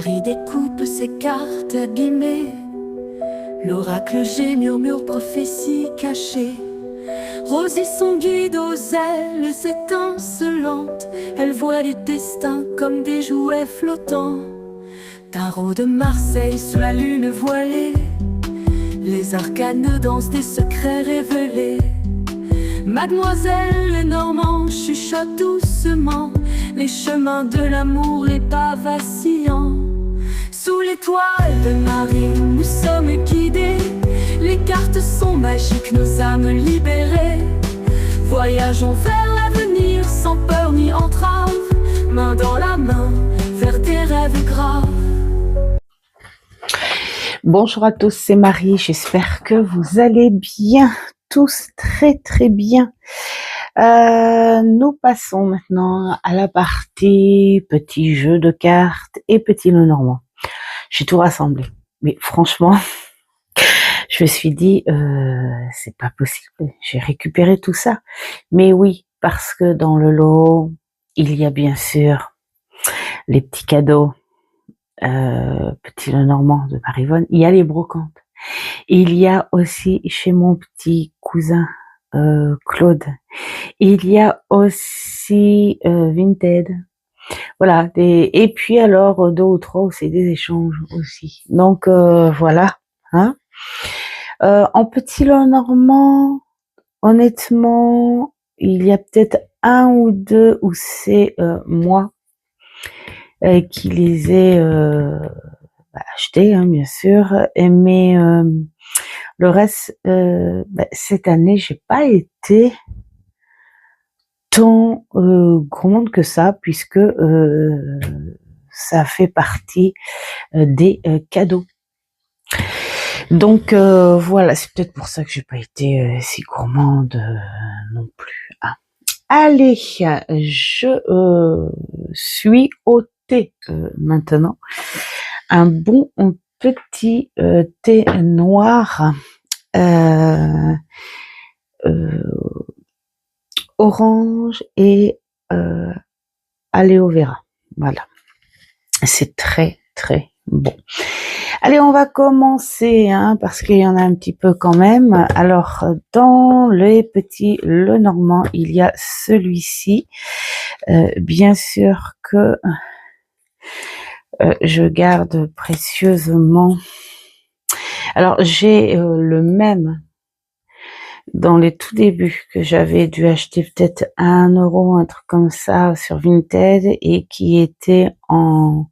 Marie découpe ses cartes abîmées. L'oracle G murmure prophétie cachée. Rosie son guide aux ailes étincelantes. Elle voit les destins comme des jouets flottants. Tarot de Marseille sous la lune voilée. Les arcanes dansent des secrets révélés. Mademoiselle Lenormand chuchote doucement les chemins de l'amour, les pas vacillants. Sous l'étoile de Marie, nous sommes guidés. Les cartes sont magiques, nos âmes libérées. Voyageons vers l'avenir sans peur ni entrave, main dans la main vers des rêves graves. Bonjour à tous, c'est Marie, j'espère que vous allez bien, tous très très bien. Nous passons maintenant à la partie petit jeu de cartes et petit Lenormand. J'ai tout rassemblé, mais franchement, je me suis dit, c'est pas possible, j'ai récupéré tout ça. Mais oui, parce que dans le lot, il y a bien sûr les petits cadeaux. Petit Lenormand de Marivonne, il y a les brocantes. Il y a aussi chez mon petit cousin Claude, il y a aussi Vinted. Voilà, et puis alors 2 ou 3 c'est des échanges aussi. Donc voilà. Hein. En petit Lenormand, honnêtement, il y a peut-être 1 ou 2 où c'est moi qui les ai achetés, hein, bien sûr, mais le reste, cette année, j'ai pas été tant gourmande que ça, puisque ça fait partie des cadeaux. Donc voilà, c'est peut-être pour ça que j'ai pas été si gourmande non plus. Hein. Allez, je suis au thé maintenant. Un bon petit thé noir orange et aloe vera. Voilà, c'est très très bon. Allez, on va commencer, hein, parce qu'il y en a un petit peu quand même. Alors, dans les petits Lenormand, il y a celui-ci. Bien sûr que je garde précieusement. Alors, j'ai le même dans les tout débuts que j'avais dû acheter peut-être à 1 euro, un truc comme ça, sur Vinted, et qui était en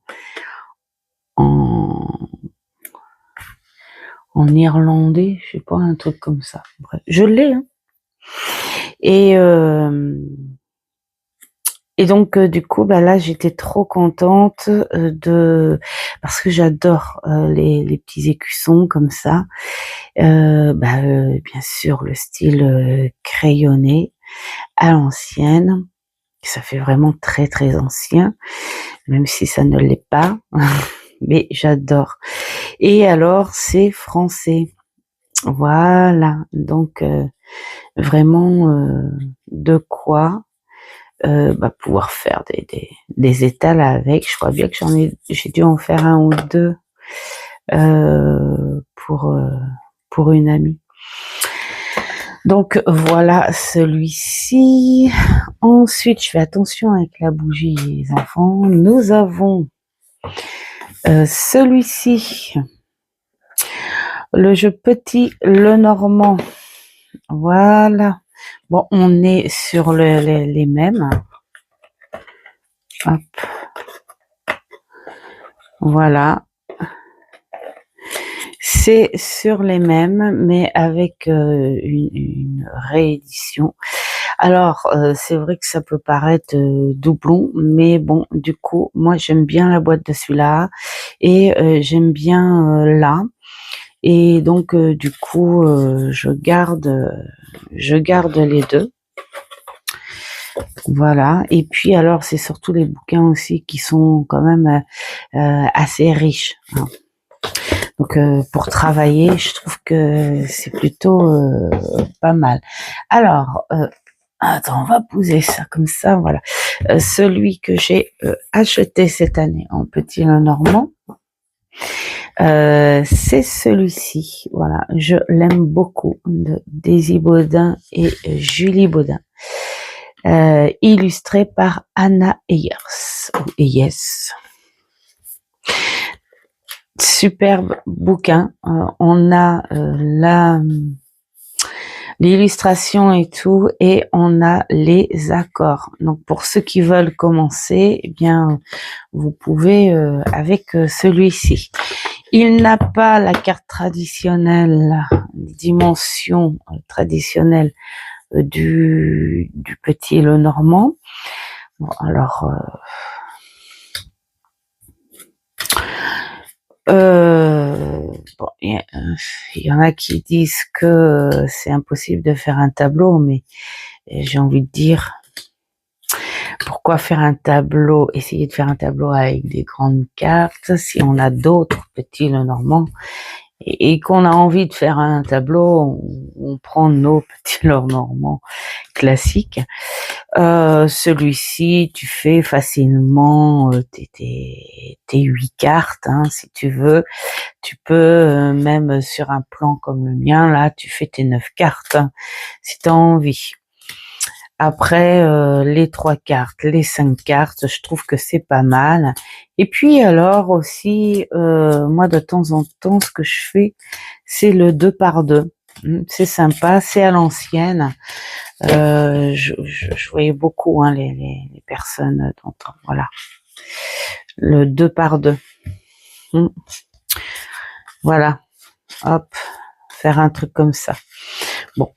irlandais, je sais pas, un truc comme ça. Bref, je l'ai, hein. Et donc du coup, là, j'étais trop contente parce que j'adore les petits écussons comme ça. Bien sûr, le style crayonné à l'ancienne. Ça fait vraiment très très ancien, même si ça ne l'est pas. Mais j'adore. Et alors, c'est français. Voilà. Donc vraiment de quoi pouvoir faire des étals avec. Je crois bien que j'ai dû en faire 1 ou 2 pour une amie. Donc voilà celui-ci. Ensuite, je fais attention avec la bougie, les enfants. Nous avons celui-ci, le jeu petit Lenormand. Voilà. Bon, on est sur les mêmes. Hop. Voilà. C'est sur les mêmes, mais avec une réédition. Alors, c'est vrai que ça peut paraître doublon, mais bon, du coup, moi, j'aime bien la boîte de celui-là, et j'aime bien là. Et donc, du coup, je garde les 2. Voilà. Et puis, alors, c'est surtout les bouquins aussi qui sont quand même assez riches. Hein. Donc, pour travailler, je trouve que c'est plutôt pas mal. Alors, attends, on va poser ça comme ça, voilà. Celui que j'ai acheté cette année en petit Lenormand, C'est celui-ci, voilà, je l'aime beaucoup, de Daisy Baudin et Julie Baudin, illustré par Anna Eyers, ou Eyes. Superbe bouquin, on a l'illustration et tout, et on a les accords. Donc pour ceux qui veulent commencer, eh bien vous pouvez avec celui-ci. Il n'a pas la carte traditionnelle, dimension traditionnelle du petit Lenormand. Bon, alors bon, il y en a qui disent que c'est impossible de faire un tableau, mais j'ai envie de dire, pourquoi faire un tableau, essayer de faire un tableau avec des grandes cartes, si on a d'autres petits Lenormand, et qu'on a envie de faire un tableau, on prend nos petits Lenormand classiques. Celui-ci, tu fais facilement tes 8 cartes, hein, si tu veux. Tu peux, même sur un plan comme le mien, là, tu fais tes 9 cartes, hein, si tu as envie. Après, les 3 cartes, les 5 cartes, je trouve que c'est pas mal. Et puis alors aussi, moi de temps en temps, ce que je fais, c'est le 2 par 2. C'est sympa, c'est à l'ancienne. Je voyais beaucoup hein, les personnes d'antan. Voilà, le 2 par 2. Voilà, hop, faire un truc comme ça. Bon,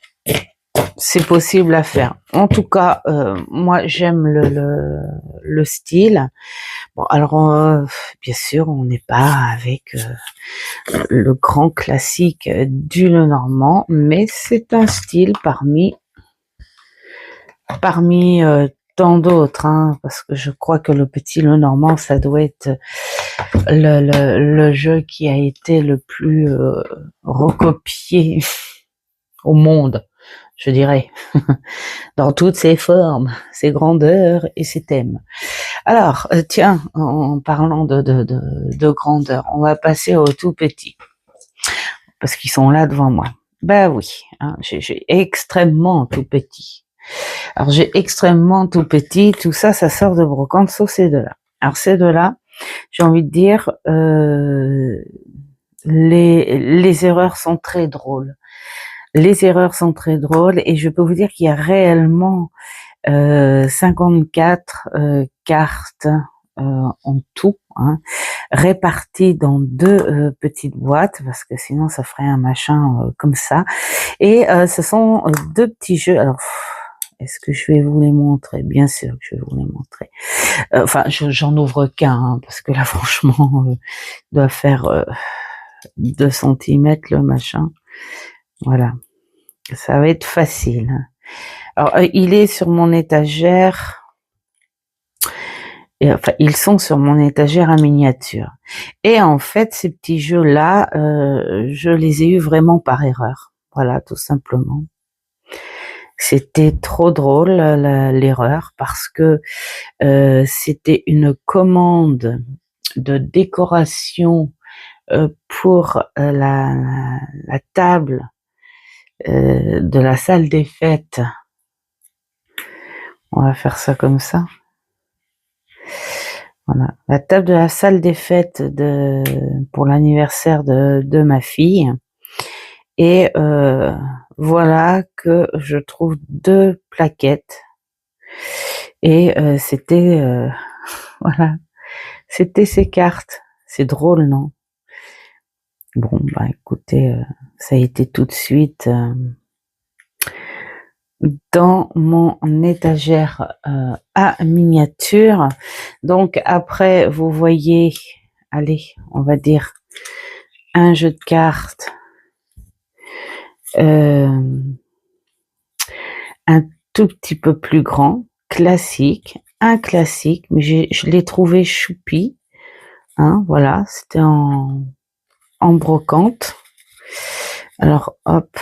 c'est possible à faire. En tout cas, moi j'aime le style. Bon, alors bien sûr, on n'est pas avec le grand classique du Lenormand, mais c'est un style parmi tant d'autres, hein, parce que je crois que le petit Lenormand, ça doit être le jeu qui a été le plus recopié au monde, je dirais, dans toutes ses formes, ses grandeurs et ses thèmes. Alors, tiens, en parlant de grandeur, on va passer au tout petit, parce qu'ils sont là devant moi. Ben oui, hein, j'ai extrêmement tout petit. Alors j'ai extrêmement tout petit, tout ça, ça sort de brocante, sauf ces deux-là. Alors ces deux-là, j'ai envie de dire, les erreurs sont très drôles. Les erreurs sont très drôles et je peux vous dire qu'il y a réellement 54 cartes en tout, hein, réparties dans 2 petites boîtes, parce que sinon ça ferait un machin comme ça. Et ce sont 2 petits jeux. Alors, est-ce que je vais vous les montrer? Bien sûr que je vais vous les montrer. Enfin, j'en ouvre qu'un, hein, parce que là, franchement, doit faire 2 centimètres le machin. Voilà, ça va être facile. Alors, il est sur mon étagère. Et, enfin, ils sont sur mon étagère à miniature. Et en fait, ces petits jeux-là, je les ai eus vraiment par erreur. Voilà, tout simplement. C'était trop drôle l'erreur parce que c'était une commande de décoration pour la table de la salle des fêtes. On va faire ça comme ça. Voilà, la table de la salle des fêtes pour l'anniversaire de ma fille. Et voilà que je trouve 2 plaquettes. Et c'était voilà, c'était ces cartes. C'est drôle, non? Bon, bah écoutez, ça a été tout de suite dans mon étagère à miniature. Donc après, vous voyez, allez, on va dire un jeu de cartes, un tout petit peu plus grand, classique, un classique, mais je l'ai trouvé choupi, hein, voilà, c'était en brocante. Alors hop,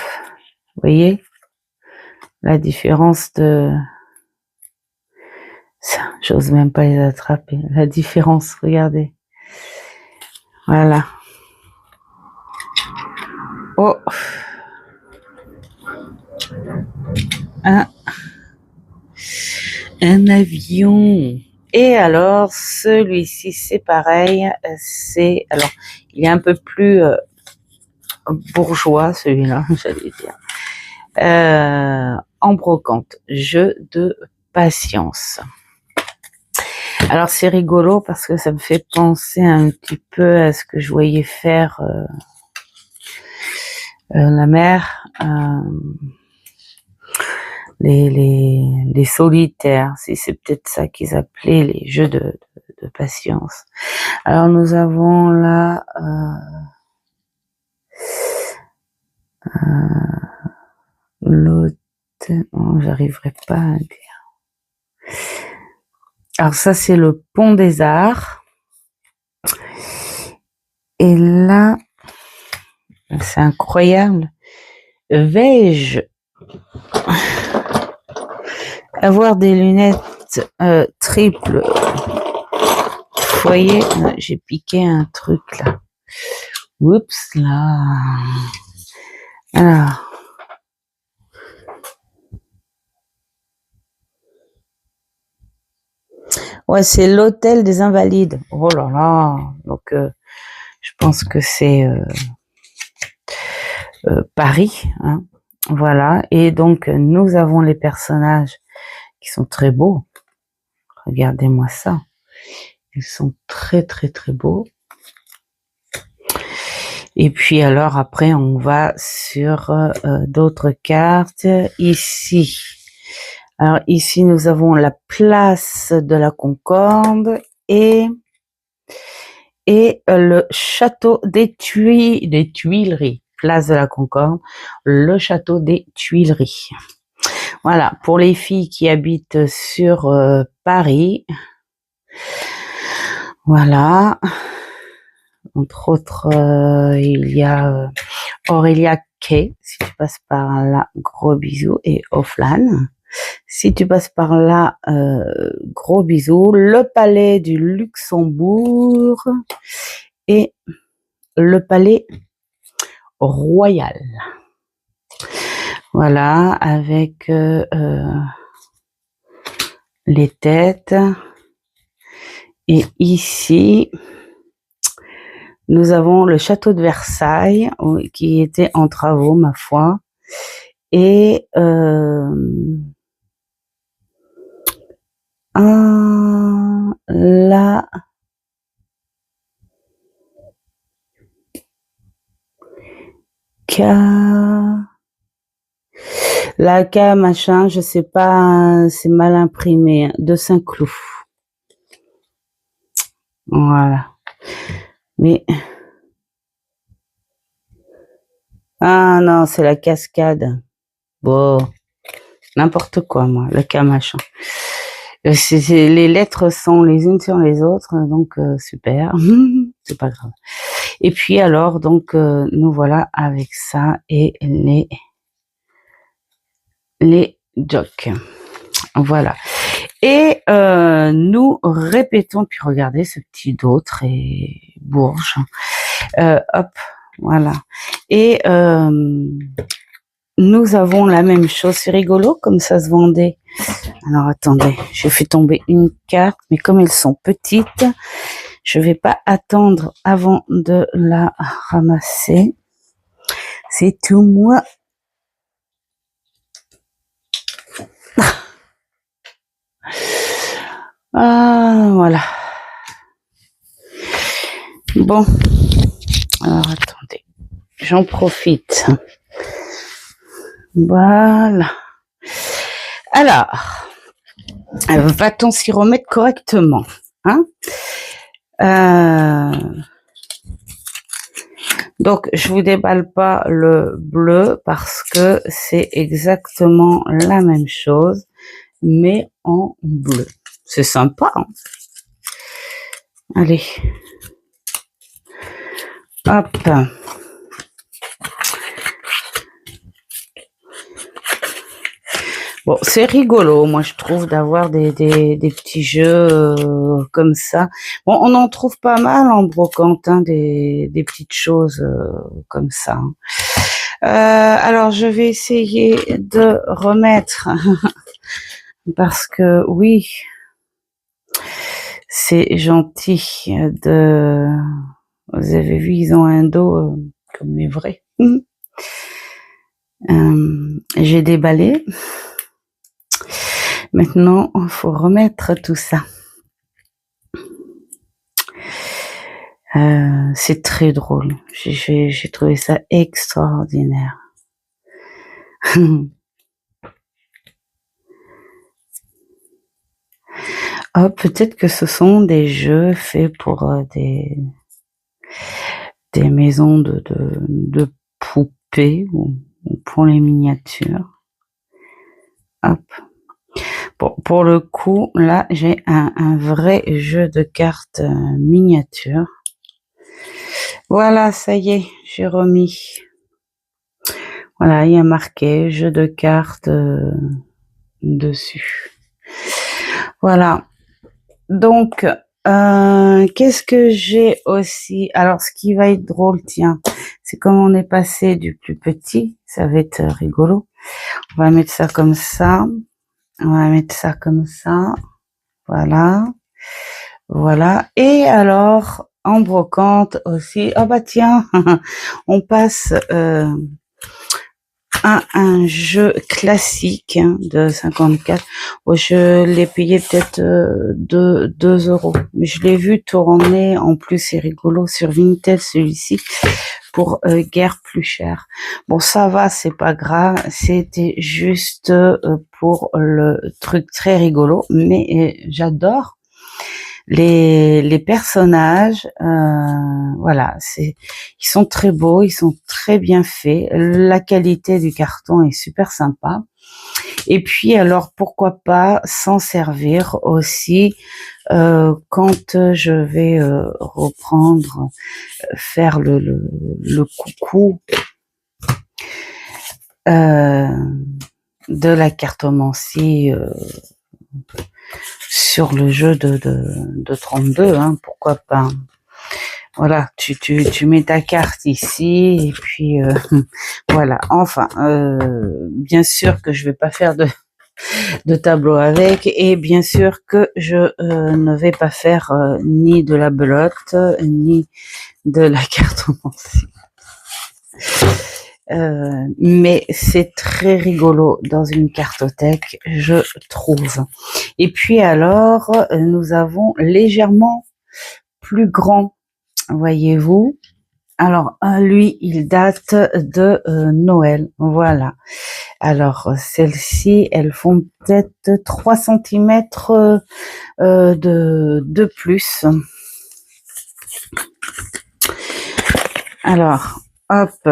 vous voyez la différence de ça, j'ose même pas les attraper. La différence, regardez. Voilà. Oh, un avion. Et alors, celui-ci, c'est pareil. C'est, alors, il est un peu plus bourgeois, celui-là, j'allais dire. En brocante, jeu de patience. Alors, c'est rigolo parce que ça me fait penser un petit peu à ce que je voyais faire la mère. Les solitaires, si c'est peut-être ça qu'ils appelaient les jeux de patience. Alors nous avons là l'autre, oh, j'arriverai pas à dire. Alors ça c'est le pont des Arts. Et là, c'est incroyable. Vais-je avoir des lunettes triples? Vous voyez, j'ai piqué un truc là. Oups là. Alors. Ouais, c'est l'hôtel des Invalides. Oh là là. Donc, je pense que c'est Paris. Hein. Voilà. Et donc, nous avons les personnages qui sont très beaux. Regardez-moi ça. Ils sont très, très, très beaux. Et puis, alors, après, on va sur d'autres cartes. Ici. Alors, ici, nous avons la place de la Concorde et le château des Tuileries, place de la Concorde, le château des Tuileries. Voilà, pour les filles qui habitent sur Paris. Voilà. Entre autres, il y a Aurélia Kay, si tu passes par là, gros bisous, et Offline. Si tu passes par là, gros bisous. Le palais du Luxembourg et le palais royal. Voilà, avec les têtes. Et ici, nous avons le château de Versailles qui était en travaux, ma foi. Et là, la K machin, je sais pas, c'est mal imprimé, de Saint-Cloud. Voilà. Mais ah non, c'est la cascade. Bon, n'importe quoi, moi, le K machin. Les lettres sont les unes sur les autres, donc super. C'est pas grave. Et puis alors, donc nous voilà avec ça et les jokes. Voilà. Et nous répétons, puis regardez ce petit dos très bourge. Hop, voilà. Et nous avons la même chose. C'est rigolo comme ça se vendait. Alors attendez, j'ai fait tomber une carte, mais comme elles sont petites, je vais pas attendre avant de la ramasser. C'est tout moi. Ah, voilà. Bon. Alors, attendez. J'en profite. Voilà. Alors, va-t-on s'y remettre correctement, hein? Donc, je vous déballe pas le bleu parce que c'est exactement la même chose, mais en bleu. C'est sympa, hein? Allez. Hop. Bon, c'est rigolo, moi je trouve, d'avoir des petits jeux comme ça. Bon, on en trouve pas mal en brocante, hein, des petites choses comme ça, hein. Alors, je vais essayer de remettre, parce que oui, c'est gentil de... Vous avez vu, ils ont un dos comme les vrais. J'ai déballé. Maintenant, il faut remettre tout ça. C'est très drôle. J'ai trouvé ça extraordinaire. Oh, peut-être que ce sont des jeux faits pour des maisons de poupées ou pour les miniatures. Hop. Bon, pour le coup, là, j'ai un vrai jeu de cartes miniature. Voilà, ça y est, j'ai remis. Voilà, il y a marqué jeu de cartes dessus. Voilà. Donc, qu'est-ce que j'ai aussi? Alors, ce qui va être drôle, tiens, c'est comme on est passé du plus petit, ça va être rigolo. On va mettre ça comme ça. On va mettre ça comme ça. Voilà. Voilà. Et alors, en brocante aussi. Ah bah tiens, on passe à un jeu classique de 54. Oh, je l'ai payé peut-être 2 euros. Mais je l'ai vu tourner, en plus c'est rigolo, sur Vinted celui-ci, pour guère plus cher. Bon, ça va, c'est pas grave, c'était juste pour le truc très rigolo, mais j'adore les personnages. Voilà, ils sont très beaux, ils sont très bien faits, la qualité du carton est super sympa. Et puis alors pourquoi pas s'en servir aussi quand je vais reprendre, faire le coucou de la cartomancie sur le jeu de 32, hein, pourquoi pas. Voilà, tu mets ta carte ici, et puis voilà. Enfin, bien sûr que je vais pas faire de tableau avec, et bien sûr que je ne vais pas faire ni de la belote, ni de la cartomancie. Mais c'est très rigolo dans une cartothèque, je trouve. Et puis alors, nous avons légèrement plus grand, voyez-vous. Alors, lui, il date de Noël, voilà. Alors, celles-ci, elles font peut-être 3 centimètres de plus. Alors, hop,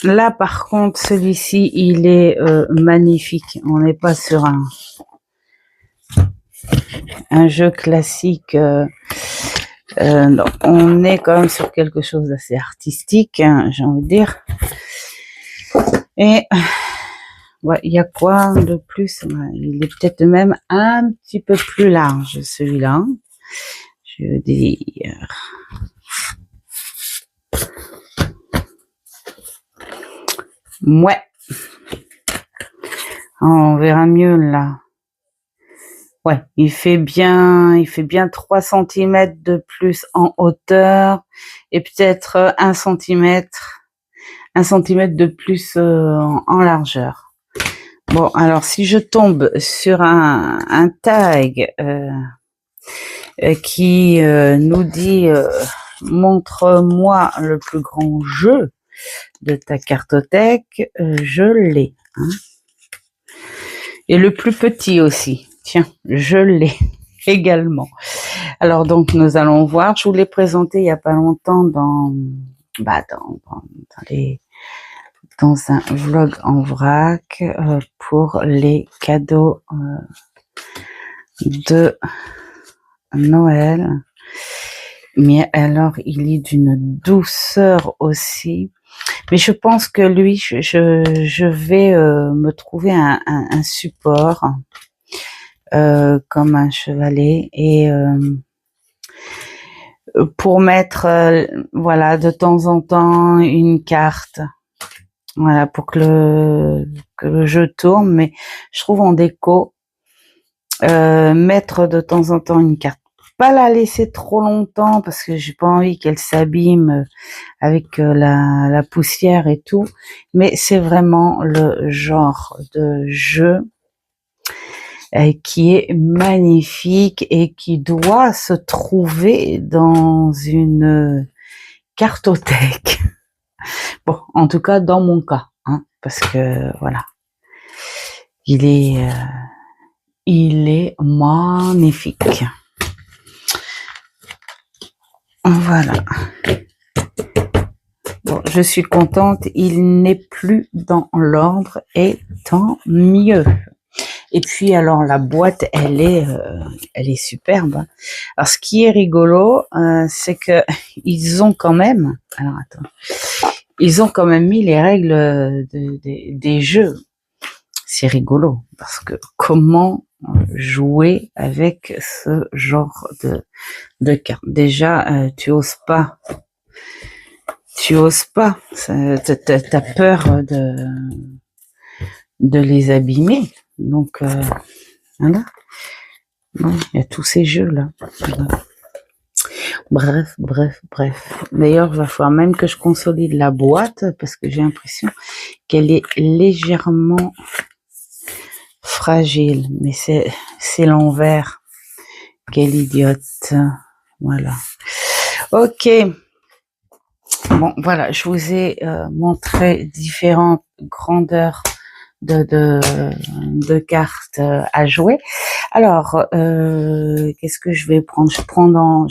là par contre, celui-ci, il est magnifique. On n'est pas sur un jeu classique. Non, on est quand même sur quelque chose d'assez artistique, hein, j'ai envie de dire. Et ouais, il y a quoi de plus? Il est peut-être même un petit peu plus large, celui-là. Je veux dire. Ouais. On verra mieux là. Ouais, il fait bien 3 centimètres de plus en hauteur et peut-être 1 centimètre de plus en largeur. Bon, alors si je tombe sur un tag qui nous dit montre-moi le plus grand jeu de ta cartothèque, je l'ai. Hein. Et le plus petit aussi. Tiens, je l'ai également. Alors donc nous allons voir. Je vous l'ai présenté il y a pas longtemps dans un vlog en vrac pour les cadeaux de Noël. Mais alors il est d'une douceur aussi. Mais je pense que lui, je vais me trouver un support comme un chevalet et pour mettre voilà de temps en temps une carte, voilà pour que le jeu tourne. Mais je trouve en déco mettre de temps en temps une carte, pas la laisser trop longtemps parce que j'ai pas envie qu'elle s'abîme avec la poussière et tout, mais c'est vraiment le genre de jeu qui est magnifique et qui doit se trouver dans une cartothèque. Bon, en tout cas dans mon cas, hein, parce que voilà, il est magnifique. Voilà. Bon, je suis contente, il n'est plus dans l'ordre et tant mieux. Et puis alors la boîte, elle est superbe. Alors ce qui est rigolo, c'est que ils ont quand même, alors attends, ils ont quand même mis les règles des jeux. C'est rigolo parce que comment jouer avec ce genre de cartes. Déjà, tu oses pas, t'as peur de les abîmer. Donc voilà. Non, il y a tous ces jeux là. Bref. D'ailleurs, il va falloir même que je consolide la boîte parce que j'ai l'impression qu'elle est légèrement fragile. Mais c'est l'envers. Quelle idiote. Voilà. Ok. Bon, voilà, je vous ai montré différentes grandeurs de cartes à jouer. Alors, qu'est-ce que je vais prendre? Je prends dans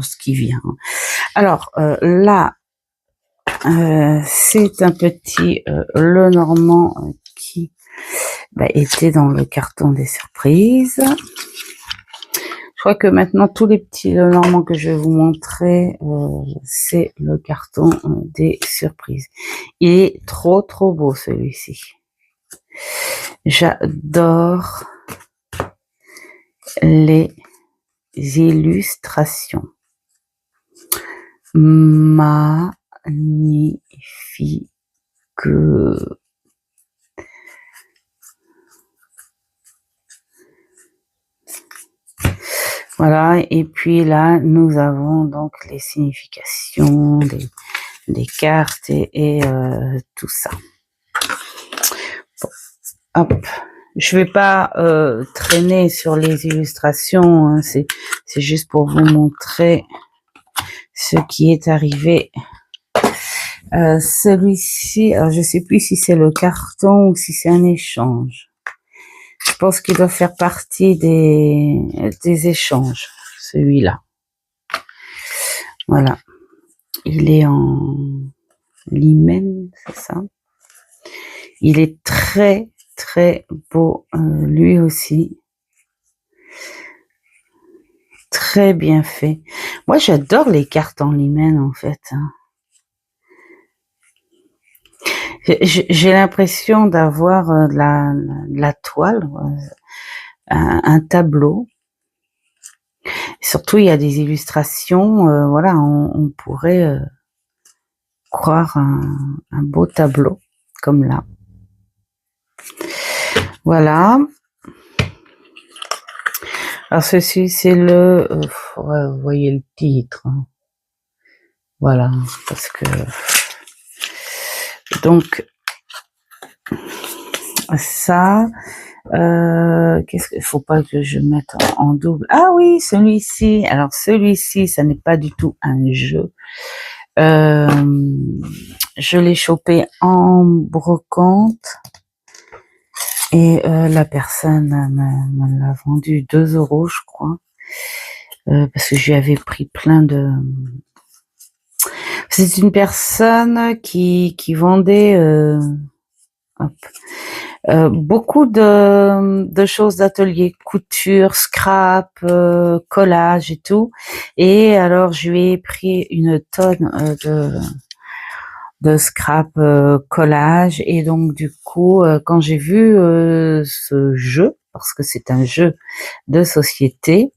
ce qui vient. Alors, là, c'est un petit Lenormand qui était dans le carton des surprises. Je crois que maintenant, tous les petits Lenormand que je vais vous montrer, c'est le carton des surprises. Il est trop beau, celui-ci. J'adore les illustrations. Magnifique. Voilà, et puis là, nous avons donc les significations des cartes et tout ça. Bon, hop. Je vais pas traîner sur les illustrations, hein, c'est juste pour vous montrer ce qui est arrivé. Celui-ci, alors je sais plus si c'est le carton ou si c'est un échange. Je pense qu'il doit faire partie des échanges, celui-là. Voilà. Il est en limène, c'est ça. Il est très beau, lui aussi. Très bien fait. Moi, j'adore les cartes en limène, en fait. J'ai l'impression d'avoir de la toile, un tableau. Surtout, il y a des illustrations, voilà, on pourrait croire un beau tableau, comme là. Voilà. Alors, ceci, c'est le... vous voyez le titre. Hein. Voilà, parce que... Donc, ça... qu'est-ce qu'il faut pas que je mette en double? Ah oui, celui-ci. Alors, celui-ci, ça n'est pas du tout un jeu. Je l'ai chopé en brocante. Et la personne me l'a vendu 2 €, je crois, parce que je lui avais pris plein de... C'est une personne qui vendait beaucoup de choses d'atelier, couture, scrap, collage et tout. Et alors je lui ai pris une tonne de scrap collage. Et donc du coup, quand j'ai vu ce jeu, parce que c'est un jeu de société,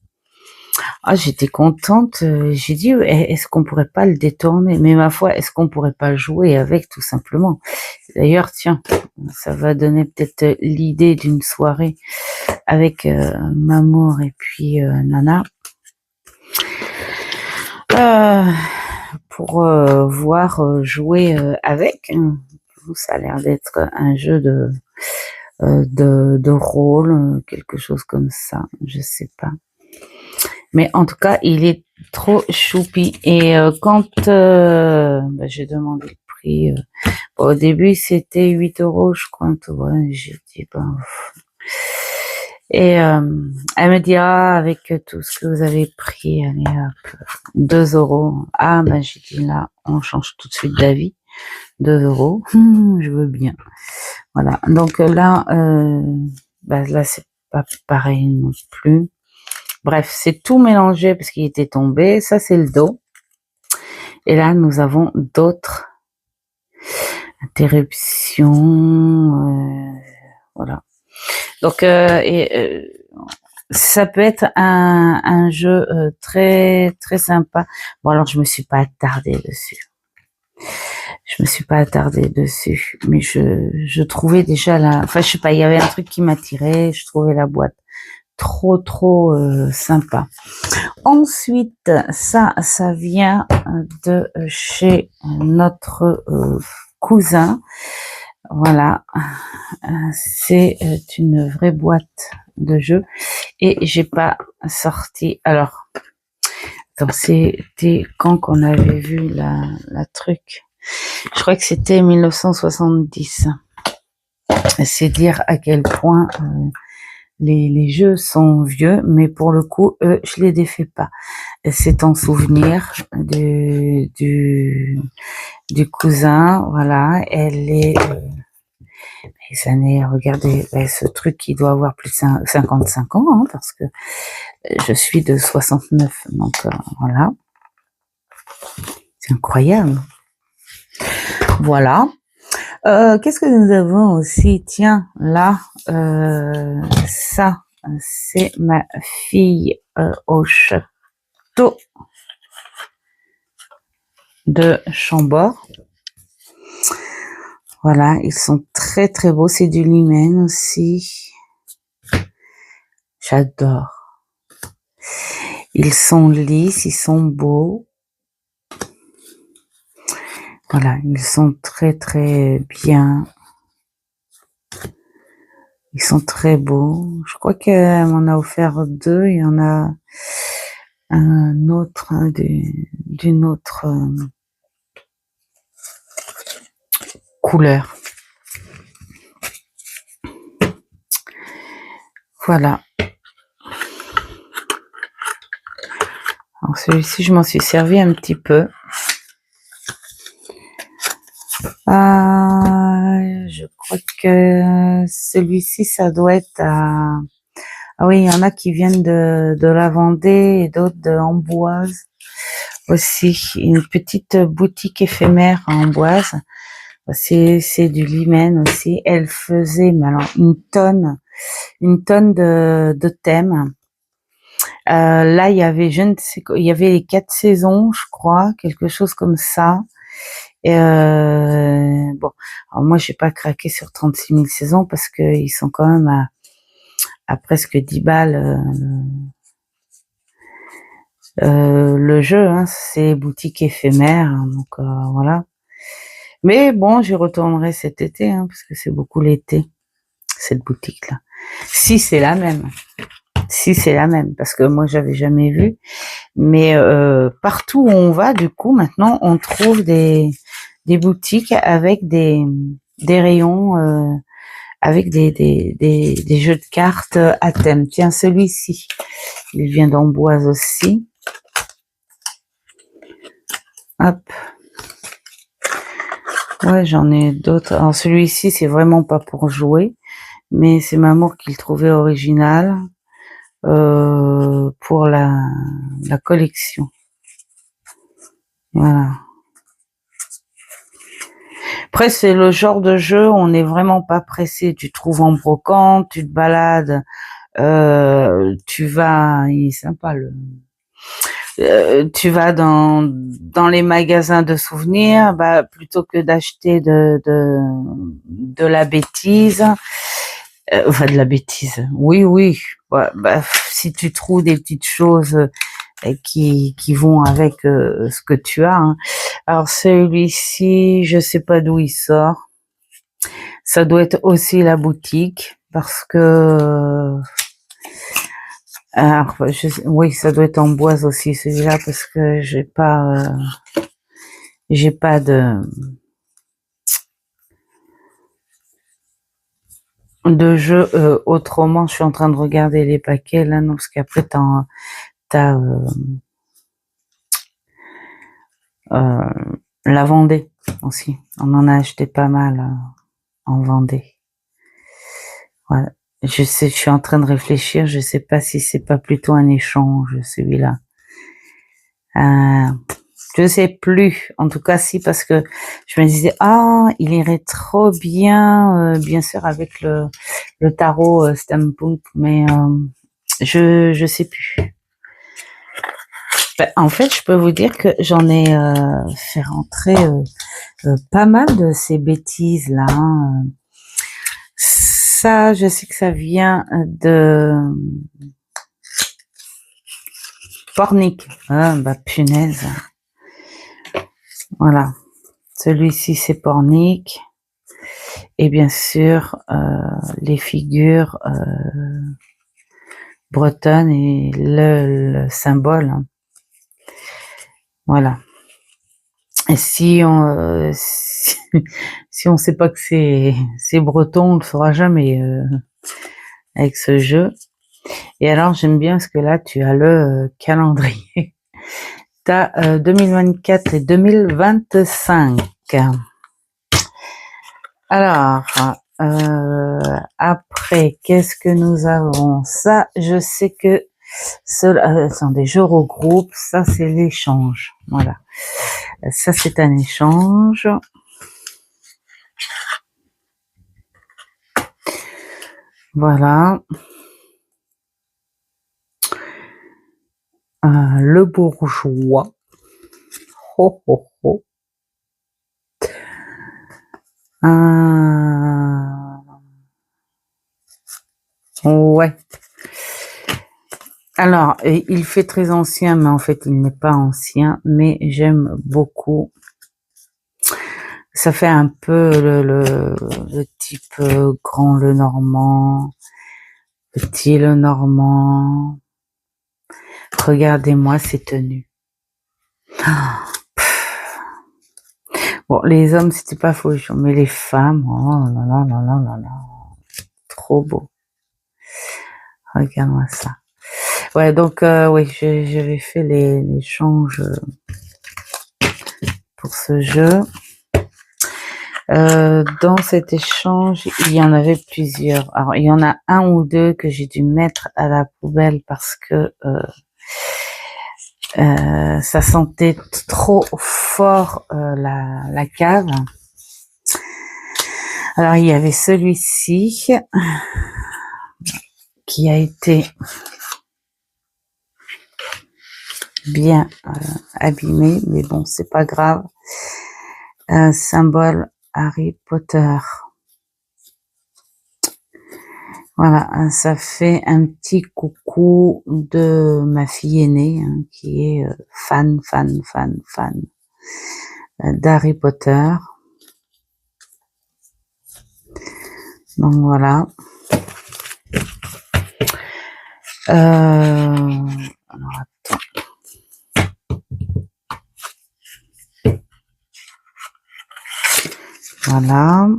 ah, j'étais contente. J'ai dit, est-ce qu'on pourrait pas le détourner? Mais ma foi, est-ce qu'on pourrait pas jouer avec, tout simplement? D'ailleurs, tiens, ça va donner peut-être l'idée d'une soirée avec Mamour et puis Nana. Pour voir jouer avec. Ça a l'air d'être un jeu de rôle, quelque chose comme ça, je sais pas. Mais en tout cas, il est trop choupi. Et quand j'ai demandé le prix, au début c'était 8 €, je crois. Ouais, j'ai dit ben. Et elle me dit, ah, avec tout ce que vous avez pris, allez hop, 2 €. Ah ben j'ai dit, là, on change tout de suite d'avis. 2 €, je veux bien. Voilà. Donc là, là c'est pas pareil non plus. Bref, c'est tout mélangé parce qu'il était tombé. Ça c'est le dos. Et là nous avons d'autres interruptions. Voilà. Donc ça peut être un jeu très très sympa. Bon alors je me suis pas attardée dessus. Mais je trouvais déjà enfin je sais pas, il y avait un truc qui m'attirait. Je trouvais la boîte trop sympa. Ensuite, ça vient de chez notre cousin. Voilà, c'est une vraie boîte de jeux et j'ai pas sorti. Alors, attends, c'était quand qu'on avait vu la truc. Je crois que c'était 1970. C'est dire à quel point les jeux sont vieux, mais pour le coup, eux, je les défais pas. C'est en souvenir du cousin, voilà. Elle est les années, regardez, ce truc qui doit avoir plus de 55 ans, hein, parce que je suis de 69, donc voilà. C'est incroyable. Voilà. Qu'est-ce que nous avons aussi? Tiens, là, ça, c'est ma fille au château de Chambord. Voilà, ils sont très très beaux. C'est du limen aussi. J'adore. Ils sont lisses, ils sont beaux. Voilà, ils sont très très bien. Ils sont très beaux. Je crois qu'elle m'en a offert 2. Il y en a un autre d'une autre couleur. Voilà. Alors celui-ci, je m'en suis servi un petit peu. Je crois que celui-ci, ça doit être à... Ah oui, il y en a qui viennent de la Vendée et d'autres d'Amboise aussi. Une petite boutique éphémère à Amboise. C'est du limen aussi. Elle faisait, mais alors, une tonne de thèmes. Là, il y avait, je ne sais quoi, il y avait les 4 saisons, je crois, quelque chose comme ça. Et bon, alors moi, j'ai pas craqué sur 36 000 saisons parce que ils sont quand même à presque 10 balles. Le jeu, hein, c'est boutique éphémère, hein, donc voilà. Mais bon, j'y retournerai cet été, hein, parce que c'est beaucoup l'été, cette boutique-là. Si c'est la même. Si c'est la même, parce que moi j'avais jamais vu, mais partout où on va, du coup, maintenant on trouve des boutiques avec des rayons avec des jeux de cartes à thème. Tiens, celui-ci, il vient d'Amboise aussi. Hop. Ouais, j'en ai d'autres. Alors celui-ci, c'est vraiment pas pour jouer, mais c'est Mamour qui le trouvait original. Pour la collection. Voilà. Après, c'est le genre de jeu, on n'est vraiment pas pressé. Tu trouves en brocante, tu te balades, tu vas, il est sympa tu vas dans les magasins de souvenirs, bah plutôt que d'acheter de la bêtise, enfin de la bêtise. Oui, oui. Ouais, bah, si tu trouves des petites choses qui vont avec ce que tu as. Hein. Alors celui-ci, je sais pas d'où il sort. Ça doit être aussi la boutique parce que alors, oui, ça doit être en bois aussi celui-là parce que j'ai pas de jeu autrement. Je suis en train de regarder les paquets là, non, parce qu'après t'as la Vendée aussi. On en a acheté pas mal en Vendée. Voilà. Je suis en train de réfléchir. Je sais pas si c'est pas plutôt un échange celui-là. Je sais plus. En tout cas, si, parce que je me disais, ah, il irait trop bien, bien sûr, avec le tarot Steampunk, mais je sais plus. Ben, en fait, je peux vous dire que j'en ai fait rentrer pas mal de ces bêtises là. Hein. Ça, je sais que ça vient de Pornic. Ah, bah punaise. Voilà. Celui-ci, c'est Pornic. Et bien sûr, les figures bretonnes et le symbole. Hein. Voilà. Et si on si on sait pas que c'est breton, on le saura jamais avec ce jeu. Et alors j'aime bien parce que là tu as le calendrier. T'as 2024 et 2025. Alors après qu'est-ce que nous avons? Ça, je sais que ce sont des jeux regroupes. Ça c'est l'échange. Voilà. Ça c'est un échange. Voilà. Le bourgeois. Ho, ho, ho. Ouais. Alors, il fait très ancien, mais en fait, il n'est pas ancien, mais j'aime beaucoup. Ça fait un peu le type grand le normand, petit le normand. Regardez-moi ces tenues. Bon, les hommes, c'était pas faux, mais les femmes, oh là là là là là là, trop beau. Regarde-moi ça. Ouais, donc oui, j'avais fait l'échange pour ce jeu. Dans cet échange, il y en avait plusieurs. Alors, il y en a un ou deux que j'ai dû mettre à la poubelle parce que ça sentait trop fort la cave. Alors, il y avait celui-ci qui a été bien abîmé, mais bon, c'est pas grave. Un symbole Harry Potter. Voilà, ça fait un petit coucou de ma fille aînée hein, qui est fan d'Harry Potter. Donc voilà. Alors attends. Voilà.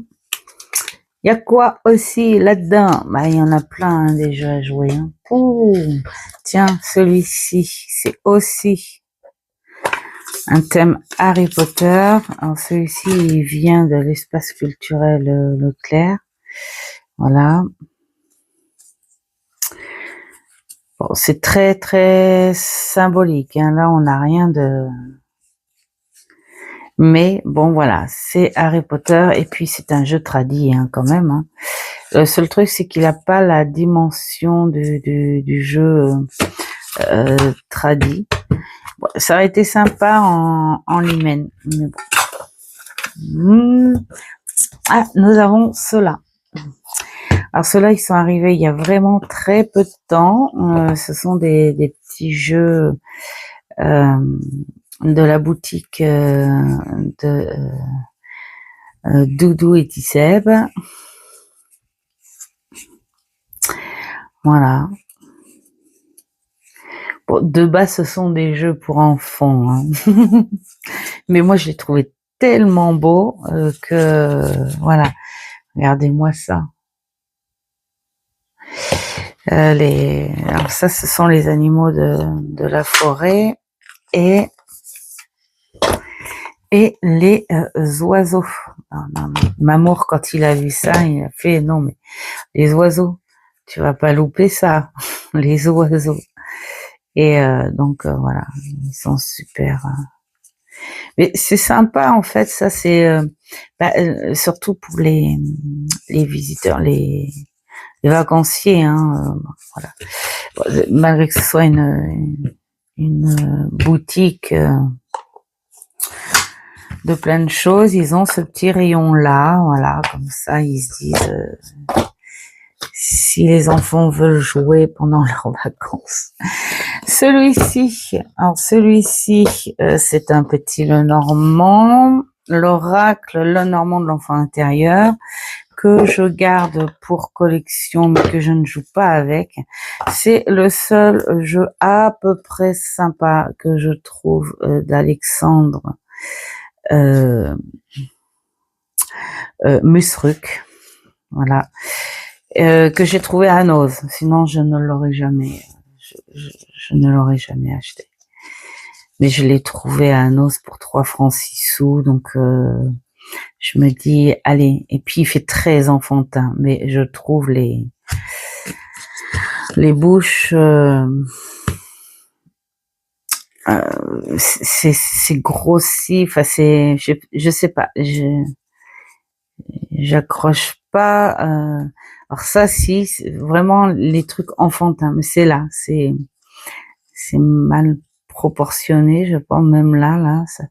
Il y a quoi aussi là-dedans? Bah, il y en a plein hein, déjà à jouer. Hein. Ouh, tiens, celui-ci, c'est aussi un thème Harry Potter. Alors celui-ci, il vient de l'espace culturel Leclerc. Voilà. Bon, c'est très très symbolique. Hein. Là, on n'a rien Mais bon, voilà, c'est Harry Potter et puis c'est un jeu tradit hein, quand même. Hein. Le seul truc, c'est qu'il n'a pas la dimension du jeu tradit. Bon, ça aurait été sympa en Limen. Mais bon. Ah, nous avons ceux-là. Alors ceux-là, ils sont arrivés il y a vraiment très peu de temps. Ce sont des petits jeux de la boutique de Doudou et Tisseb. Voilà. Bon, de base, ce sont des jeux pour enfants. Hein. Mais moi, je les trouvais tellement beaux que... Voilà. Regardez-moi ça. Alors ça, ce sont les animaux de la forêt et les oiseaux. Mamour, quand il a vu ça, il a fait non mais les oiseaux, tu vas pas louper ça, les oiseaux. Et donc voilà, ils sont super. Mais c'est sympa en fait, ça c'est surtout pour les visiteurs, les vacanciers. Hein, voilà. Malgré que ce soit une boutique de plein de choses, ils ont ce petit rayon là, voilà, comme ça ils se disent si les enfants veulent jouer pendant leurs vacances. Celui-ci, alors celui-ci c'est un petit Lenormand, l'oracle Lenormand de l'enfant intérieur que je garde pour collection mais que je ne joue pas avec. C'est le seul jeu à peu près sympa que je trouve d'Alexandre Musruk, voilà, que j'ai trouvé à Noz. Sinon, je ne l'aurais jamais, je ne l'aurais jamais acheté. Mais je l'ai trouvé à Noz pour 3 francs 6 sous, donc je me dis allez. Et puis il fait très enfantin, mais je trouve les bouches c'est grossi, enfin c'est je sais pas, j'accroche pas alors ça si c'est vraiment les trucs enfantins, mais c'est là, c'est mal proportionné, je pense, même là ça,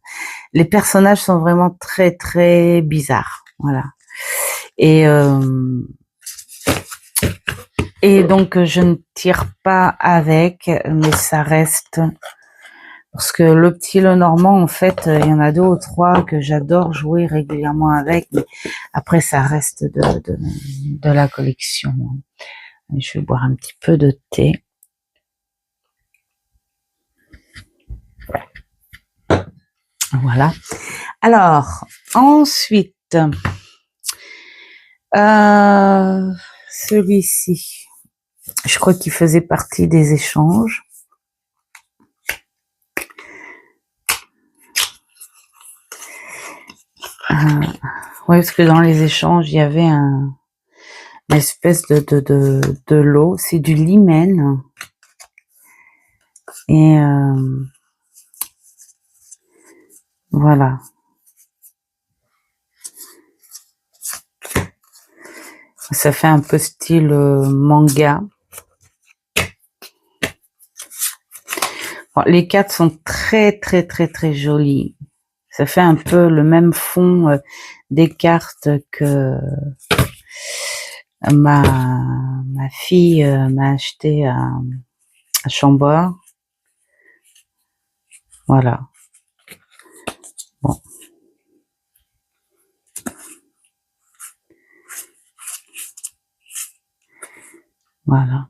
les personnages sont vraiment très très bizarres, voilà. Et donc je ne tire pas avec, mais ça reste. Parce que le petit Lenormand, en fait, il y en a 2 ou 3 que j'adore jouer régulièrement avec, mais après ça reste de la collection. Je vais boire un petit peu de thé. Voilà. Alors, ensuite, celui-ci, je crois qu'il faisait partie des échanges. Oui, parce que dans les échanges, il y avait une espèce de lot. C'est du Limen. Et voilà. Ça fait un peu style manga. Bon, les cartes sont très très très très jolies. Ça fait un peu le même fond des cartes que ma fille m'a acheté à Chambord. Voilà. Bon. Voilà.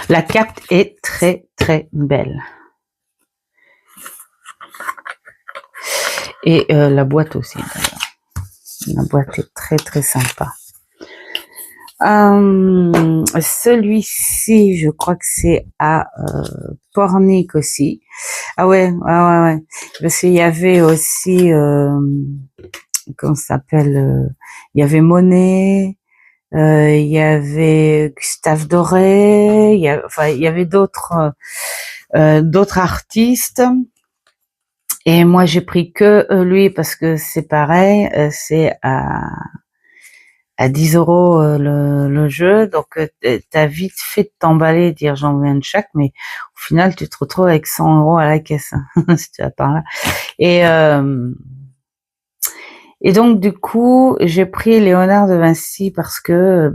La carte est très très belle. Et la boîte aussi. La boîte est très très sympa. Celui-ci, je crois que c'est à Pornic aussi. Ah ouais. Parce qu'il y avait aussi, comment ça s'appelle, il y avait Monet, il y avait Gustave Doré, il y avait d'autres artistes. Et moi, j'ai pris que lui parce que c'est pareil, c'est à 10 euros le jeu, donc t'as vite fait de t'emballer et dire j'en veux un de chaque, mais au final, tu te retrouves avec 100 euros à la caisse, si tu vas par là. Et, et donc du coup, j'ai pris Léonard de Vinci parce que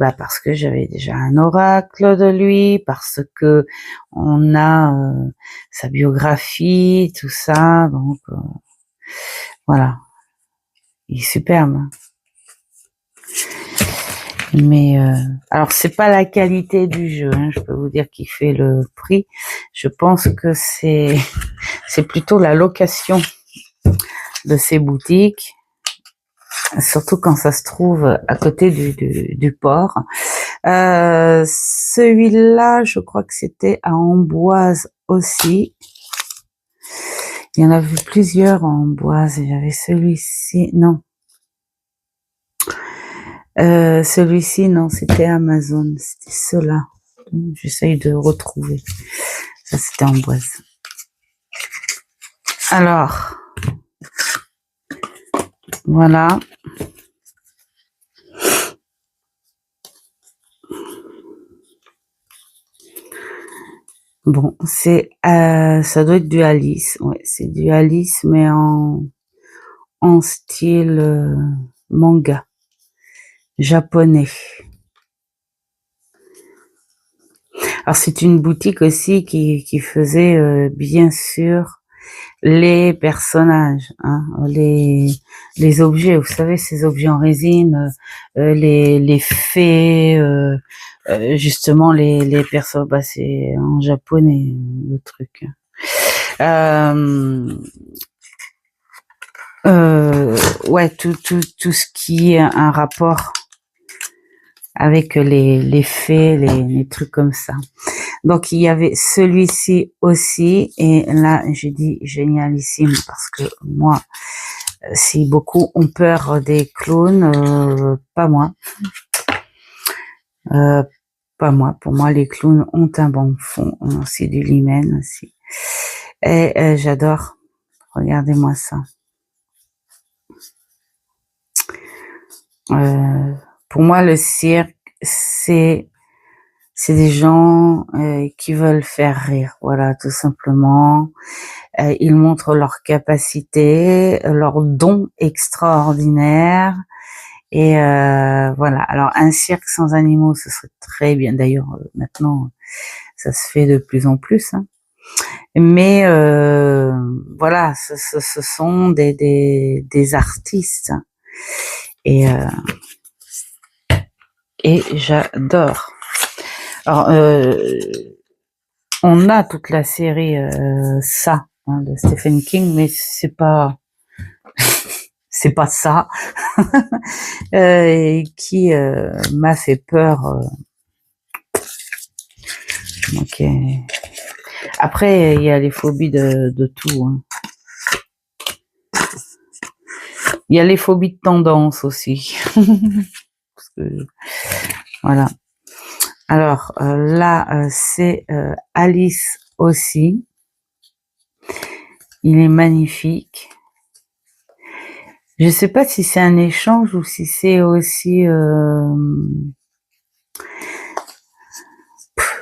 j'avais déjà un oracle de lui, parce que on a sa biographie, tout ça, donc voilà, il est superbe. Mais alors c'est pas la qualité du jeu, hein, je peux vous dire qu'il fait le prix. Je pense que c'est plutôt la location de ces boutiques, surtout quand ça se trouve à côté du port. Celui-là, je crois que c'était à Amboise aussi. Il y en avait plusieurs à Amboise. Il y avait celui-ci, non. Celui-ci, non, c'était Amazon. C'était cela. J'essaye de retrouver. Ça, c'était Amboise. Alors, voilà. Bon, ça doit être du Alice. Ouais, c'est du Alice, mais en style manga japonais. Alors c'est une boutique aussi qui faisait bien sûr les personnages, hein, les objets. Vous savez, ces objets en résine, les fées, justement les personnes. Bah c'est en japonais le truc. Ouais, tout ce qui est un rapport avec les fées, les trucs comme ça. Donc il y avait celui-ci aussi, et là j'ai dit génialissime parce que moi, si beaucoup ont peur des clowns, pas moi. Pas moi. Pour moi, les clowns ont un bon fond. C'est du limen aussi. Et j'adore. Regardez-moi ça. Pour moi, le cirque, c'est des gens qui veulent faire rire, voilà, tout simplement. Ils montrent leur capacité, leur don extraordinaire. Et voilà. Alors un cirque sans animaux, ce serait très bien. D'ailleurs, maintenant, ça se fait de plus en plus. Hein. Mais voilà, ce sont des artistes. Et j'adore. Alors, on a toute la série ça hein, de Stephen King, mais c'est pas ça qui m'a fait peur. Ok. Après, il y a les phobies de tout. Hein. Il y a les phobies de tendance aussi. Parce que, voilà. Alors là, c'est Alice aussi. Il est magnifique. Je sais pas si c'est un échange ou si c'est aussi...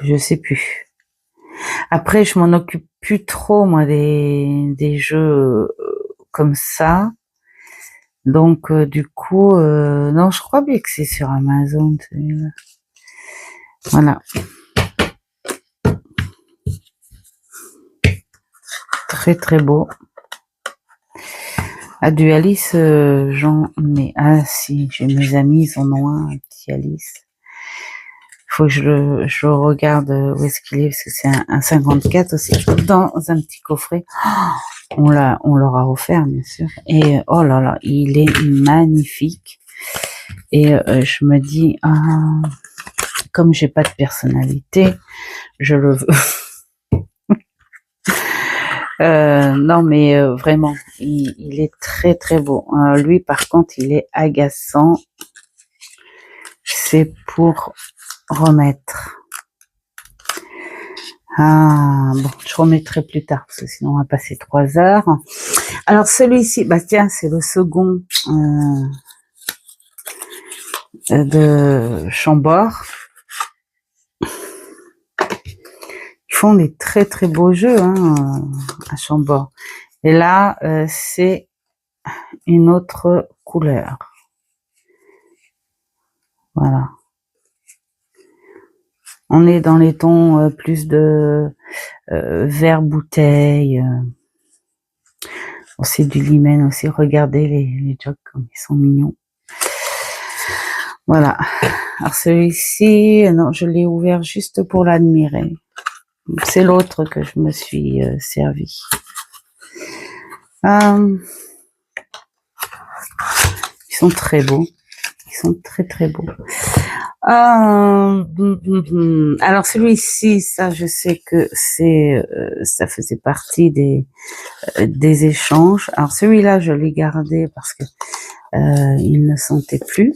je sais plus. Après, je m'en occupe plus trop, moi, des jeux comme ça. Donc, du coup, non, je crois bien que c'est sur Amazon. Voilà. Très, très beau. Ah, du Alice, j'en ai. Ah, si, j'ai mes amis, ils en ont un petit Alice. Faut que je regarde où est-ce qu'il est, parce que c'est un 54 aussi, dans un petit coffret. On leur a offert, bien sûr. Et oh là là, il est magnifique. Et je me dis, comme j'ai pas de personnalité, je le veux. Non, mais vraiment, il est très très beau. Lui, par contre, il est agaçant. C'est pour remettre. Bon, je remettrai plus tard parce que sinon on va passer 3 heures. Alors celui-ci, bah tiens, c'est le second de Chambord. Ils font des très très beaux jeux à Chambord. Et là, c'est une autre couleur. Voilà. On est dans les tons plus de vert bouteille. C'est du limen aussi. Regardez les jogs comme ils sont mignons. Voilà. Alors celui-ci, non, je l'ai ouvert juste pour l'admirer. C'est l'autre que je me suis servi. Ils sont très beaux. Ils sont très très beaux. Alors celui-ci, ça je sais que ça faisait partie des échanges. Alors celui-là, je l'ai gardé parce que il ne sentait plus.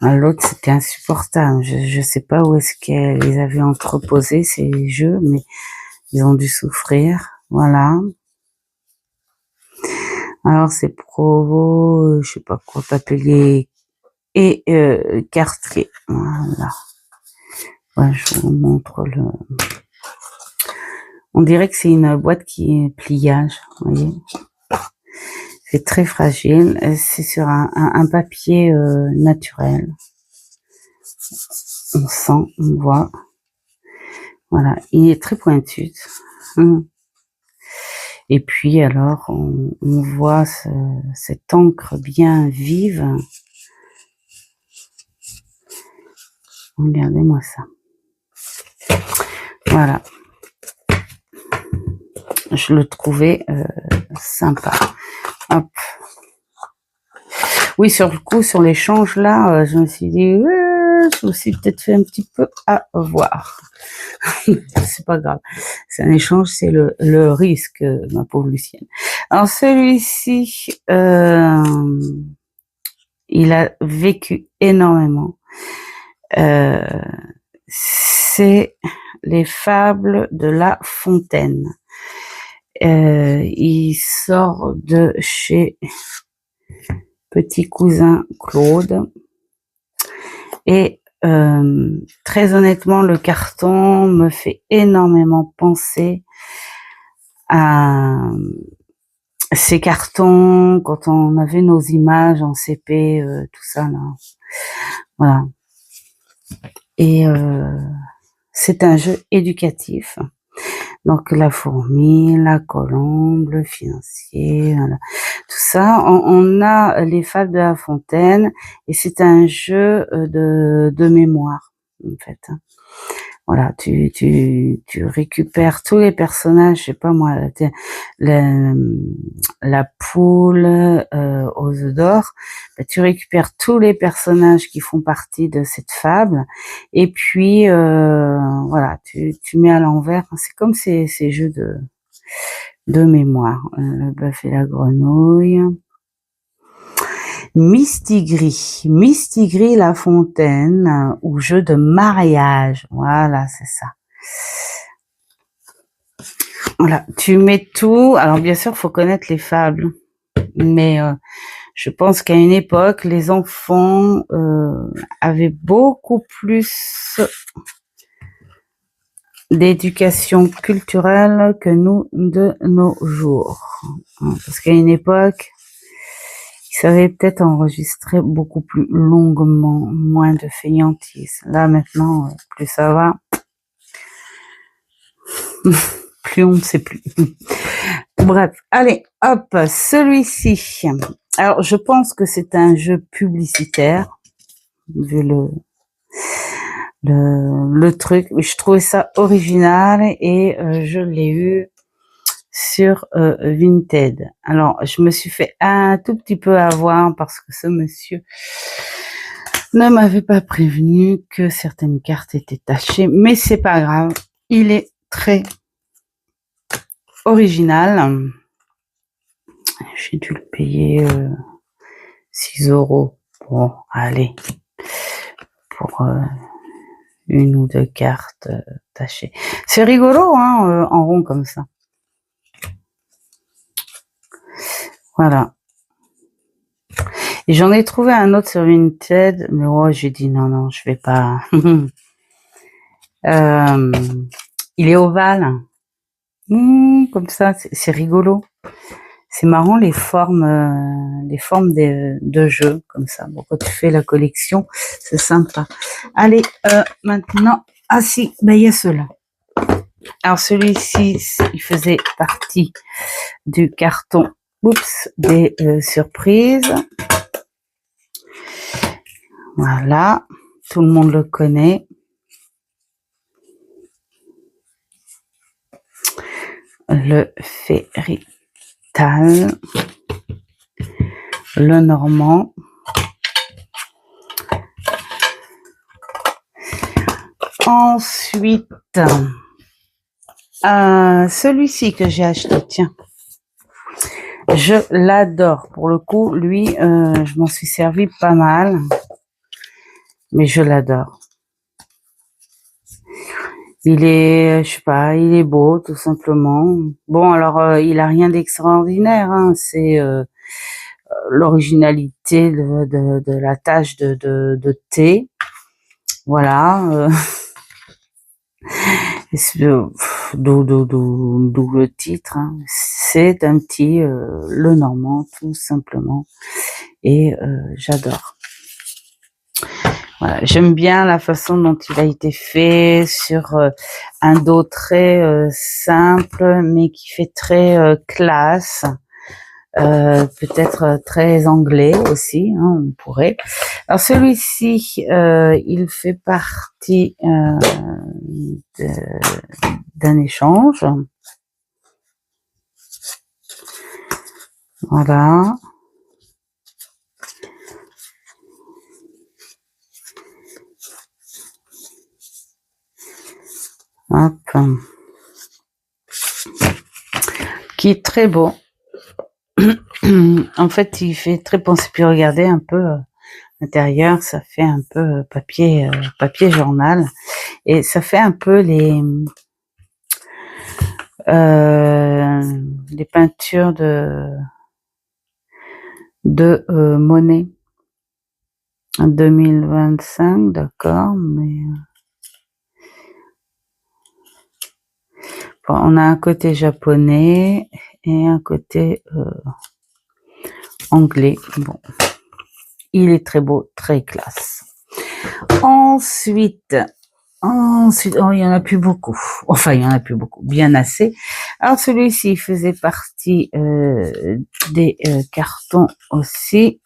L'autre, c'était insupportable. Je sais pas où est-ce qu'ils avaient entreposé ces jeux, mais ils ont dû souffrir. Voilà. Alors c'est Provo, je sais pas quoi t'appeler, et Cartier. Voilà. Ouais, je vous montre le. On dirait que c'est une boîte qui est pliage, vous voyez. C'est très fragile. C'est sur un papier naturel. On sent, on voit. Voilà, il est très pointu. Et puis alors, on voit cette encre bien vive. Regardez-moi ça. Voilà. Je le trouvais sympa. Hop. Oui, sur le coup, sur l'échange là, je me suis dit, je me suis peut-être fait un petit peu avoir. C'est pas grave. C'est un échange, c'est le risque, ma pauvre Lucienne. Alors celui-ci, il a vécu énormément. C'est les fables de La Fontaine. Il sort de chez Petit Cousin Claude. Et très honnêtement, le carton me fait énormément penser à ces cartons quand on avait nos images en CP, tout ça là. Voilà. Et c'est un jeu éducatif. Donc la fourmi, la colombe, le financier, voilà. Tout ça, on a les fables de La Fontaine et c'est un jeu de mémoire en fait. Voilà, tu récupères tous les personnages, je sais pas moi, la poule aux œufs d'or, tu récupères tous les personnages qui font partie de cette fable, et puis voilà, tu mets à l'envers. C'est comme ces jeux de mémoire. Le bœuf et la grenouille. Mistigris La Fontaine, ou jeu de mariage. Voilà, c'est ça. Voilà, tu mets tout. Alors bien sûr, faut connaître les fables, mais je pense qu'à une époque, les enfants avaient beaucoup plus d'éducation culturelle que nous de nos jours. Parce qu'à une époque, ils savaient peut-être enregistrer beaucoup plus longuement, moins de fainéantise. Là maintenant, plus ça va, plus on ne sait plus. Bref, allez, hop, celui-ci. Alors, je pense que c'est un jeu publicitaire, vu le truc. Mais je trouvais ça original et je l'ai eu sur Vinted. Alors, je me suis fait un tout petit peu avoir parce que ce monsieur ne m'avait pas prévenu que certaines cartes étaient tachées, mais c'est pas grave. Il est très original. J'ai dû le payer 6 €. Bon, allez, pour une ou deux cartes tachées. C'est rigolo, hein, en rond comme ça. Voilà. Et j'en ai trouvé un autre sur Vinted, mais ouais, j'ai dit non, je vais pas. Il est ovale. Comme ça, c'est rigolo. C'est marrant les formes de jeux comme ça. Bon, quand tu fais la collection, c'est sympa. Allez, maintenant, ah si, ben il y a ceux-là. Alors celui-ci, il faisait partie du carton, des surprises. Voilà, tout le monde le connaît. Le Férital, le Normand. Ensuite, celui-ci que j'ai acheté, tiens, je l'adore. Pour le coup, lui, je m'en suis servi pas mal, mais je l'adore. Il est, je sais pas, il est beau, tout simplement. Bon, alors, il a rien d'extraordinaire, hein, c'est l'originalité de la tâche de thé. Voilà. D'où le titre, hein. C'est un petit le Normand, tout simplement. Et j'adore. Voilà, j'aime bien la façon dont il a été fait sur un dos très simple, mais qui fait très classe. Peut-être très anglais aussi, hein, on pourrait. Alors celui-ci, il fait partie d'un échange. Voilà. Hop. Qui est très beau. En fait, il fait très penser, puis regardez un peu l'intérieur, ça fait un peu papier journal, et ça fait un peu les peintures de Monet en 2025, d'accord, mais bon, on a un côté japonais et un côté anglais. Bon, il est très beau, très classe. Ensuite, oh, il y en a plus beaucoup. Enfin, il y en a plus beaucoup, bien assez. Alors celui-ci faisait partie des cartons aussi.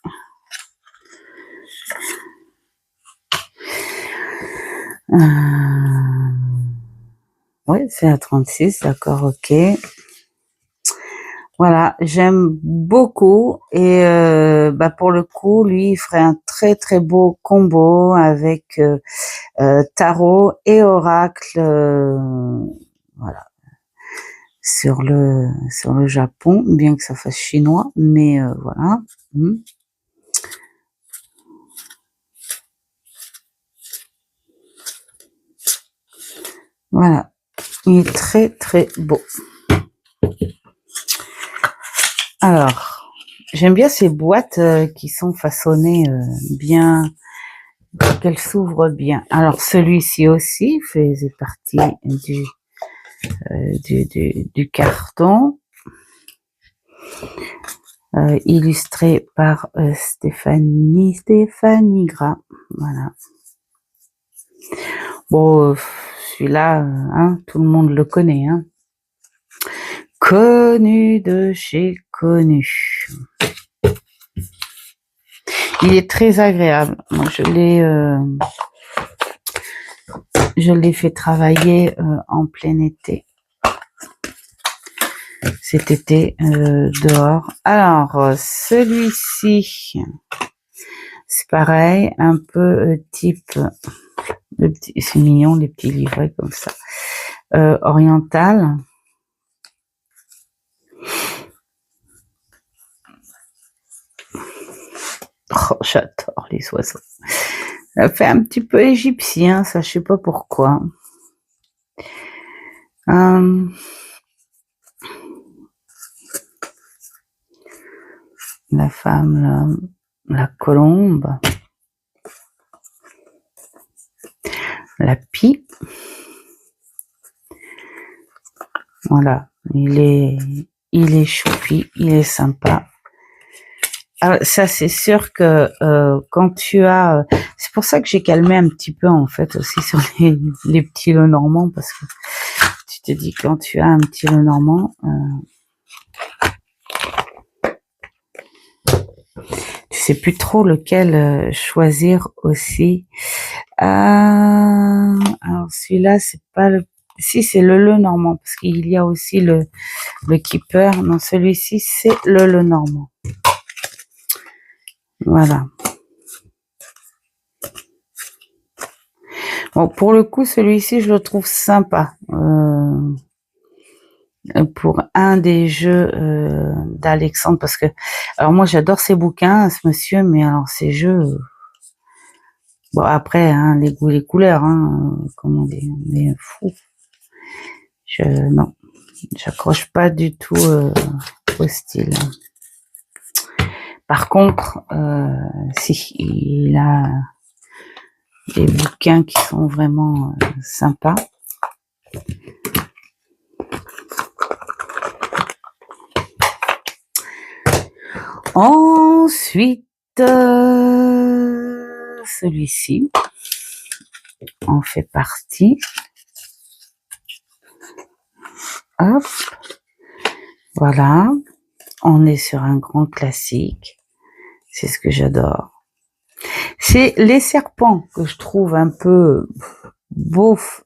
Oui, c'est à 36, d'accord, ok. Voilà, j'aime beaucoup, et pour le coup, lui, il ferait un très très beau combo avec tarot et oracle, voilà, sur le Japon, bien que ça fasse chinois, mais voilà. Voilà, il est très très beau. Alors, j'aime bien ces boîtes qui sont façonnées bien, qu'elles s'ouvrent bien. Alors, celui-ci aussi faisait partie du carton, illustré par Stéphanie Gras. Voilà. Bon, celui-là, hein, tout le monde le connaît, hein. Connu de chez connu. Il est très agréable. Moi, je l'ai fait travailler en plein été. Cet été dehors. Alors, celui-ci, c'est pareil, un peu type, c'est mignon, les petits livrets comme ça, oriental. Oh, j'adore les oiseaux. Ça fait un petit peu égyptien, ça, je sais pas pourquoi. la femme, l'homme, la colombe, la pie. Voilà, il est choupi, il est sympa. Alors, ça, c'est sûr que quand tu as... c'est pour ça que j'ai calmé un petit peu, en fait, aussi sur les petits Lenormand, parce que tu te dis, quand tu as un petit Lenormand, tu sais plus trop lequel choisir aussi. Alors, celui-là, c'est pas le... si, c'est le Lenormand, parce qu'il y a aussi le Keeper. Non, celui-ci, c'est le Lenormand. Voilà. Bon, pour le coup, celui-ci, je le trouve sympa. Pour un des jeux d'Alexandre, parce que, alors moi, j'adore ses bouquins, ce monsieur, mais alors ces jeux, bon, après, hein, les goûts, les couleurs, hein, comme on dit, on est fou. Non, j'accroche pas du tout au style. Par contre, si, il a des bouquins qui sont vraiment sympas. Ensuite, celui-ci en fait partie. Hop, voilà, on est sur un grand classique. C'est ce que j'adore. C'est les serpents que je trouve un peu beauf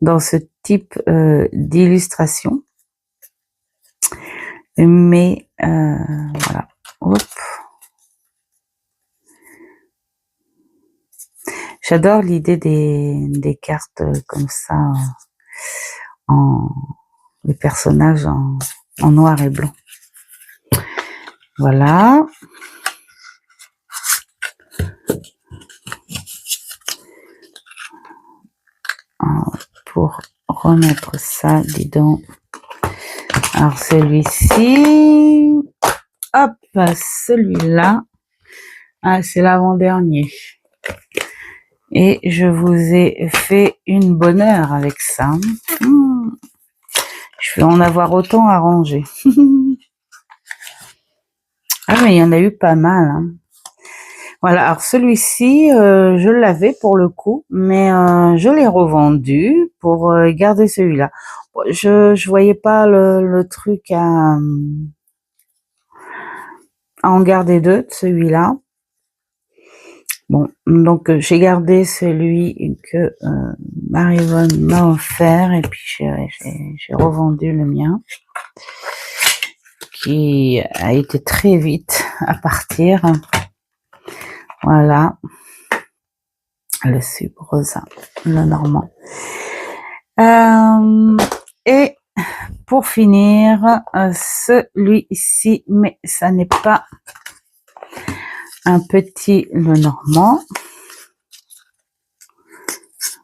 dans ce type d'illustration. Mais voilà, hop. J'adore l'idée des cartes comme ça, les personnages en noir et blanc. Voilà. Pour remettre ça, dis donc. Alors celui-ci, hop, celui-là, c'est l'avant-dernier. Et je vous ai fait une bonne heure avec ça. Je vais en avoir autant à ranger. Ah mais il y en a eu pas mal. Hein. Voilà, alors celui-ci, je l'avais pour le coup, mais je l'ai revendu pour garder celui-là. Je voyais pas le truc à en garder deux de celui-là. Bon, donc j'ai gardé celui que Maryvonne m'a offert et puis j'ai revendu le mien qui a été très vite à partir. Voilà, le subrosa, le normand. Et pour finir, celui-ci, mais ça n'est pas un petit Lenormand.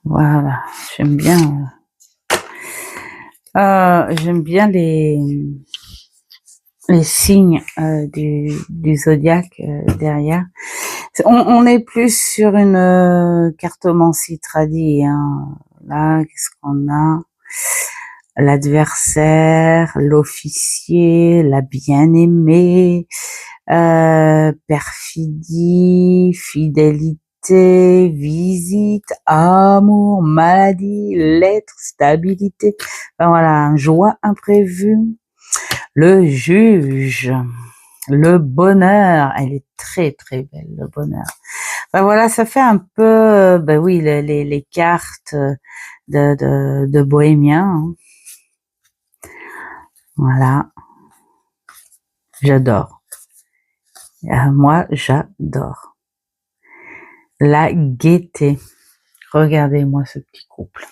Voilà, j'aime bien les signes du zodiaque derrière. On est plus sur une cartomancie tradie. Hein. Là, qu'est-ce qu'on a? L'adversaire, l'officier, la bien-aimée, perfidie, fidélité, visite, amour, maladie, lettre, stabilité. Ben voilà, joie imprévue. Le juge, le bonheur, elle est très très belle, le bonheur. Ben voilà, ça fait un peu, ben oui, les cartes de bohémien. Hein. Voilà, j'adore. Moi, j'adore. La gaieté. Regardez-moi ce petit couple.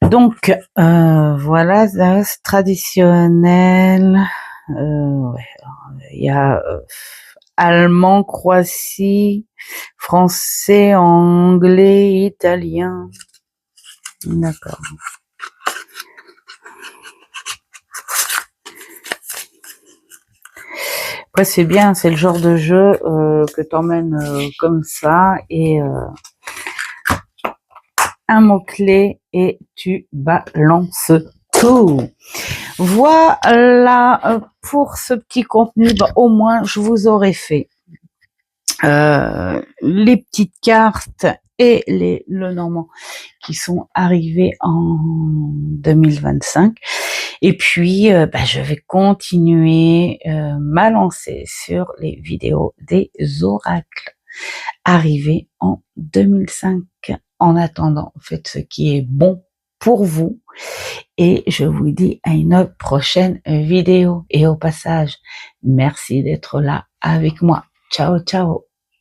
Donc, voilà, c'est traditionnel. Ouais, il y a allemand, Croatie, français, anglais, italien. D'accord. Après, c'est bien, c'est le genre de jeu que t'emmènes comme ça et un mot-clé et tu balances tout. Voilà pour ce petit contenu. Bah, au moins, je vous aurais fait les petites cartes et le normand qui sont arrivés en 2025. Et puis, bah, je vais continuer ma lancée sur les vidéos des oracles arrivés en 2005. En attendant, faites ce qui est bon pour vous. Et je vous dis à une prochaine vidéo. Et au passage, merci d'être là avec moi. Ciao, ciao.